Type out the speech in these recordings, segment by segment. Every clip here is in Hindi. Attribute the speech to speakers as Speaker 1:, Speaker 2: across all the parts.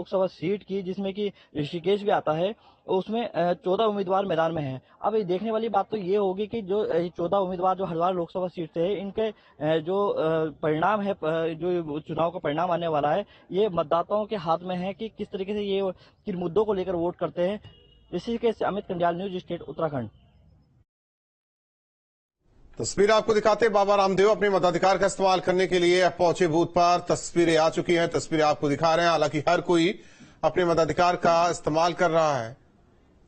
Speaker 1: लोकसभा सीट की, जिसमें कि ऋषिकेश भी आता है, उसमें 14 उम्मीदवार मैदान में हैं। अब ये देखने वाली बात तो ये होगी कि जो 14 उम्मीदवार जो हरिद्वार लोकसभा सीट से है, इनके जो परिणाम है, जो चुनाव का परिणाम आने वाला है, ये मतदाताओं के हाथ में है कि किस तरीके से ये किन मुद्दों को लेकर वोट करते हैं। ऋषिकेश से अमित कंडियाल, न्यूज स्टेट उत्तराखंड।
Speaker 2: तस्वीर आपको दिखाते हैं। बाबा रामदेव अपने मताधिकार का इस्तेमाल करने के लिए पहुंचे बूथ पर। तस्वीरें आ चुकी हैं, तस्वीरें आपको दिखा रहे हैं। हालांकि हर कोई अपने मताधिकार का इस्तेमाल कर रहा है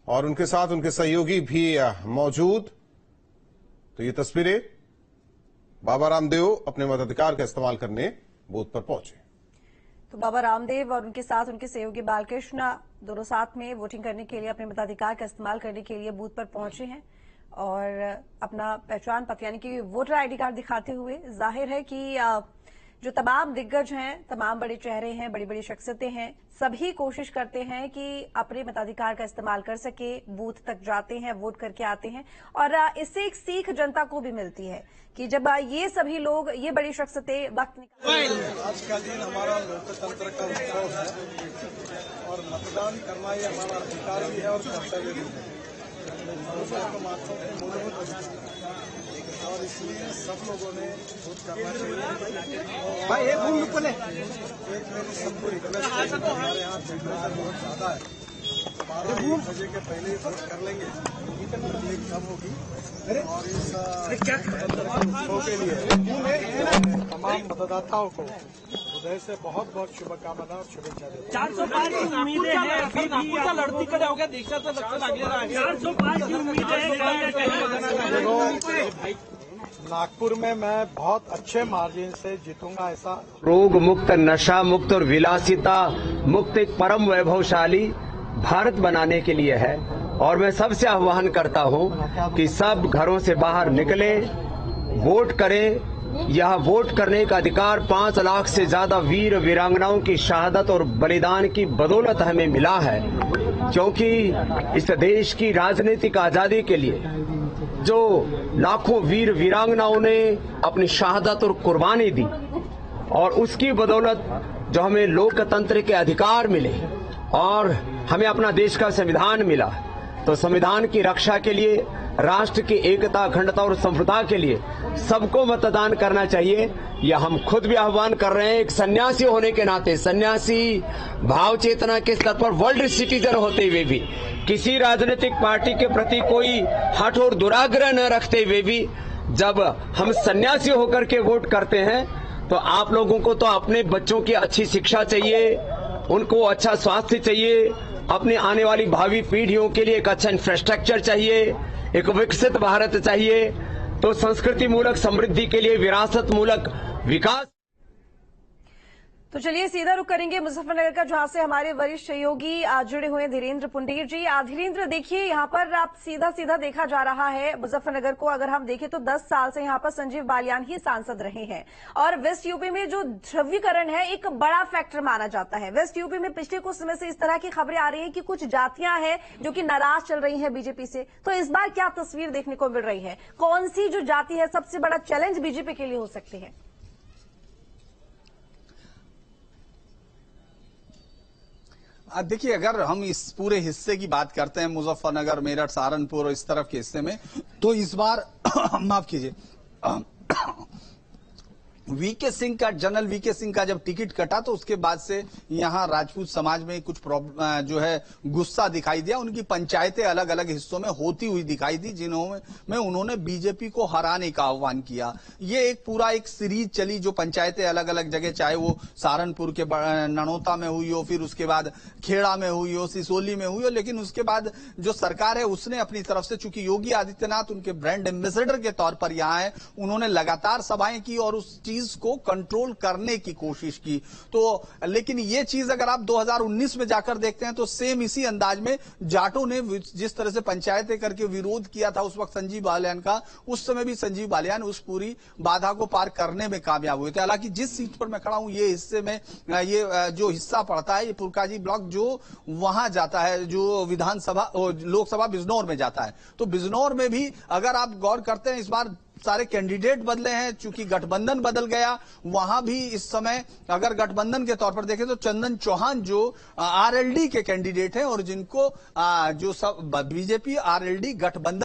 Speaker 2: और उनके साथ उनके सहयोगी भी मौजूद। तो ये तस्वीरें, बाबा रामदेव अपने मताधिकार का इस्तेमाल करने बूथ पर पहुंचे।
Speaker 3: तो बाबा रामदेव और उनके साथ उनके सहयोगी बालकृष्ण दोनों साथ में वोटिंग करने के लिए, अपने मताधिकार का इस्तेमाल करने के लिए बूथ पर पहुंचे हैं और अपना पहचान पत्र यानी कि वोटर आईडी कार्ड दिखाते हुए जाहिर है कि जो तमाम दिग्गज हैं, तमाम बड़े चेहरे हैं, बड़ी बड़ी शख्सियतें हैं, सभी कोशिश करते हैं कि अपने मताधिकार का इस्तेमाल कर सके, बूथ तक जाते हैं, वोट करके आते हैं। और इससे एक सीख जनता को भी मिलती है कि जब ये सभी लोग, ये बड़ी शख्सियतें वक्त
Speaker 4: आज का दिन हमारा लोकतंत्र का उत्सव है और मतदान करना ये हमारा अधिकार भी है और कर्तव्य भी है। और इसलिए सब लोगों ने वोट करना चाहिए। भाई एक मेरी सबको रिक्वेस्ट है, हमारे यहाँ टेम्परेचर बहुत ज्यादा है, 12 बजे के पहले ही वोट कर लेंगे, तकलीफ कम होगी। और इस उत्सव के लिए तमाम मतदाताओं को हृदय से बहुत बहुत शुभकामना और शुभेच्छा देता हूं।
Speaker 5: 405 की उम्मीदें हैं, नागपूरचा लढतीकडे अवघ्या देशाचं लक्ष लागलेलं आहे। 405 की उम्मीदें हैं।
Speaker 4: नागपुर में मैं बहुत अच्छे मार्जिन से जीतूंगा, ऐसा
Speaker 6: रोग मुक्त, नशा मुक्त और विलासिता मुक्त एक परम वैभवशाली भारत बनाने के लिए है। और मैं सबसे आह्वान करता हूं कि सब घरों से बाहर निकले, वोट करें। यह वोट करने का अधिकार 5 लाख से ज्यादा वीर वीरांगनाओं की शहादत और बलिदान की बदौलत हमें मिला है, क्योंकि इस देश की राजनीतिक आजादी के लिए जो लाखों वीर वीरांगनाओं ने अपनी शहादत और कुर्बानी दी, और उसकी बदौलत जो हमें लोकतंत्र के अधिकार मिले और हमें अपना देश का संविधान मिला, तो संविधान की रक्षा के लिए, राष्ट्र की एकता, अखंडता और संप्रभुता के लिए सबको मतदान करना चाहिए। यह हम खुद भी आह्वान कर रहे हैं। एक सन्यासी होने के नाते, सन्यासी भाव चेतना के स्तर पर वर्ल्ड सिटीजन होते हुए भी, किसी राजनीतिक पार्टी के प्रति कोई हठ और दुराग्रह न रखते हुए भी, जब हम सन्यासी होकर के वोट करते हैं तो आप लोगों को तो अपने बच्चों की अच्छी शिक्षा चाहिए, उनको अच्छा स्वास्थ्य चाहिए, अपने आने वाली भावी पीढ़ियों के लिए एक अच्छा इंफ्रास्ट्रक्चर चाहिए, एक विकसित भारत चाहिए। तो संस्कृति मूलक समृद्धि के लिए विरासत मूलक विकास।
Speaker 3: तो चलिए सीधा रुख करेंगे मुजफ्फरनगर का, जहां से हमारे वरिष्ठ सहयोगी जुड़े हुए हैं, धीरेन्द्र पुंडीर जी। धीरेन्द्र, देखिए यहाँ पर आप सीधा देखा जा रहा है मुजफ्फरनगर को। अगर हम देखें तो 10 साल से यहाँ पर संजीव बालियान ही सांसद रहे हैं और वेस्ट यूपी में जो ध्रुवीकरण है एक बड़ा फैक्टर माना जाता है। वेस्ट यूपी में पिछले कुछ समय से इस तरह की खबरें आ रही है कि कुछ जातियां हैं जो कि नाराज चल रही है बीजेपी से। तो इस बार क्या तस्वीर देखने को मिल रही है? कौन सी जो जाति है सबसे बड़ा चैलेंज बीजेपी के लिए हो सकती है?
Speaker 7: देखिए, अगर हम इस पूरे हिस्से की बात करते हैं, मुजफ्फरनगर, मेरठ, सहारनपुर और इस तरफ के हिस्से में, तो इस बार माफ कीजिए, वीके सिंह का, जनरल वीके सिंह का जब टिकट कटा तो उसके बाद से यहां राजपूत समाज में कुछ जो है गुस्सा दिखाई दिया। उनकी पंचायतें अलग अलग हिस्सों में होती हुई दिखाई दी, जिन्होंने उन्होंने बीजेपी को हराने का आह्वान किया। ये एक पूरा एक सीरीज चली, जो पंचायतें अलग अलग जगह, चाहे वो सहारनपुर के ननौता में हुई हो, फिर उसके बाद खेड़ा में हुई हो, सिसोली में हुई हो, लेकिन उसके बाद जो सरकार है उसने अपनी तरफ से, चूंकि योगी आदित्यनाथ उनके ब्रांड एम्बेसडर के तौर पर यहाँ है, उन्होंने लगातार सभाएं की और उस चीज को कंट्रोल करने की कोशिश की। तो लेकिन ये चीज अगर आप 2019 में जाकर देखते हैं तो सेम इसी अंदाज में जाटों ने जिस तरह से पंचायतें करके विरोध किया था उस वक्त संजीव बालियान का, उस समय भी संजीव बालियान उस पूरी बाधा को पार करने में कामयाब हुए थे। हालांकि जिस सीट पर मैं खड़ा हूं, ये हिस्से में ये जो हिस्सा पड़ता है, ये पुरकाजी ब्लॉक जो वहां जाता है, जो विधानसभा लोकसभा बिजनौर में जाता है, तो बिजनौर में भी अगर आप गौर करते हैं, इस बार सारे कैंडिडेट बदले हैं, चूंकि गठबंधन बदल गया। वहां भी इस समय अगर गठबंधन के तौर पर देखें तो चंदन चौहान जो आरएलडी के कैंडिडेट हैं और जिनको जो सब बीजेपी आरएलडी गठबंधन